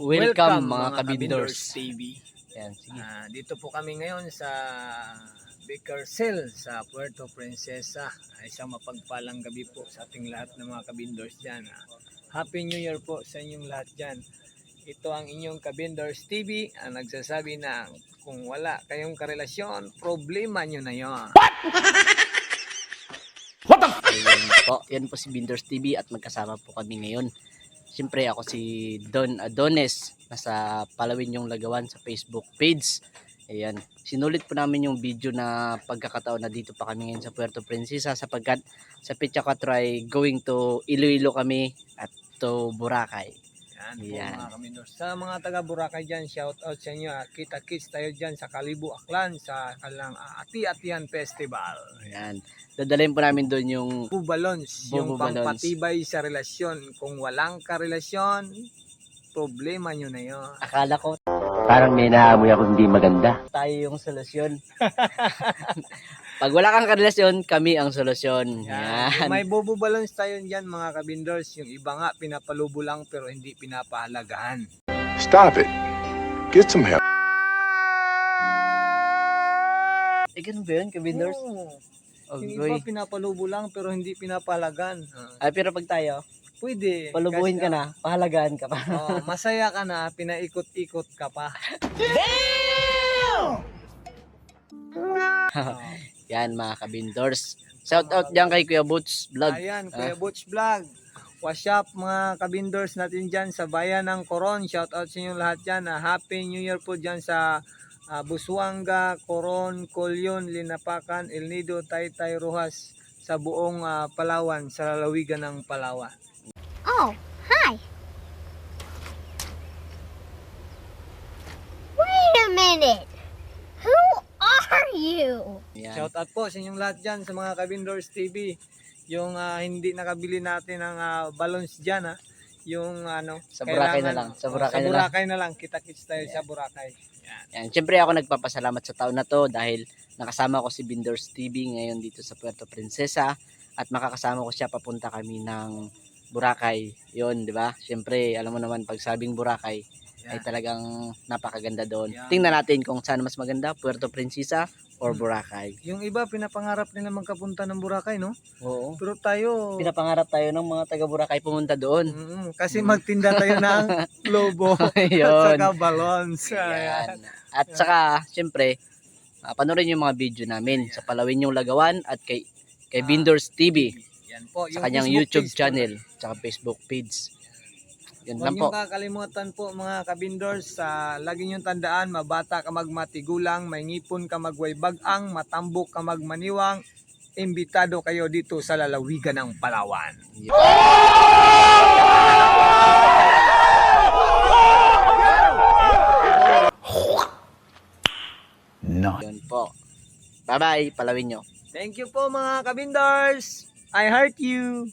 Welcome mga kabindors TV. Yan, sige. Dito po kami ngayon sa Bakersfield sa Puerto Princesa. Isang mapagpalang gabi po sa ating lahat ng mga kabindors dyan. Happy New Year po sa inyong lahat dyan. Ito ang inyong Kabindors TV ang nagsasabi na kung wala kayong karelasyon, problema nyo na yun. Yan po si Bindors TV at magkasama po kami ngayon. Siyempre ako si Don Adones, nasa Palawin yung Lagawan sa Facebook page. Ayan, sinulit po namin yung video na pagkakataon na dito pa kami ngayon sa Puerto Princesa sapagkat sa Petsa 4 ay going to Iloilo kami at to Boracay. Yan po mga kabindors. Sa mga taga Boracay dyan, shout out sa inyo. Kita-kits tayo dyan sa Kalibu Aklan sa kalang Ati-Atian Festival. Ayan, dadalhin po namin doon yung Bobo balloons, yung balloons. pampatibay sa relasyon. Kung walang karelasyon, problema nyo na yun. Akala ko Parang may naamoy ako hindi maganda. tayo yung solusyon. Pag wala kang karelasyon, kami ang solusyon. Yan. May bobo balloons tayo dyan mga kabindors. Yung iba nga pinapalubo lang pero hindi pinapahalagahan. Stop it. Get some help. Ganun ba yun, kabindors? Oo. Oh, Yung iba pinapalubo lang pero hindi pinapahalagan. Ay, pero pag tayo, Pwede. palubuhin Kasi, ka na, pahalagaan ka pa. masaya ka na, pinaikot-ikot ka pa. Yan mga kabindors. Shout out dyan kay Kuya Boots Vlog. Ayan, Kuya Butch Vlog. What's up mga kabindors natin dyan sa bayan ng Coron. Shout out sa inyo lahat dyan. Happy New Year po dyan sa Busuanga, Coron, Colyon, Linapakan, El Nido, Taytay, Rojas sa buong Palawan, sa lalawigan ng Palawan. Oh, hi. Wait a minute. Who are you? Yan. Shout out po sa inyong lahat dyan sa mga Kabindors TV. Yung hindi nakabili natin ng balloons dyan yung Sa Boracay na lang. Sa Boracay na lang. Boracay na lang. Kita-kits tayo sa Boracay. Yan. Siyempre ako nagpapasalamat sa taon na to dahil nakasama ko si Bindors TV ngayon dito sa Puerto Princesa at makakasama ko siya papunta kami ng Boracay. Yun, di ba? Siyempre, alam mo naman pag sabing Boracay ay talagang napakaganda doon. Yan. Tingnan natin kung saan mas maganda, Puerto Princesa or Boracay. Yung iba pinapangarap nila magkapunta ng Boracay, no? Oo. Pero tayo Pinapangarap tayo ng mga taga Boracay pumunta doon. kasi magtinda tayo ng lobo at Yun. saka balloons. Ayan. At saka, siyempre, panoorin yung mga video namin sa Palawin yung Lagawan at kay Bindors TV Yan po, sa kanyang Facebook YouTube page po. channel tsaka Facebook page. Yan Huwag lang po. niyong kakalimutan po mga kabindors, lagi niyong tandaan, mabata ka magmatigulang, may ngipon ka magwaybag-ang, matambok ka magmaniwang, imbitado kayo dito sa lalawigan ng Palawan. Yan po. Bye-bye, Palawin nyo. Thank you po mga kabindors! I heart you!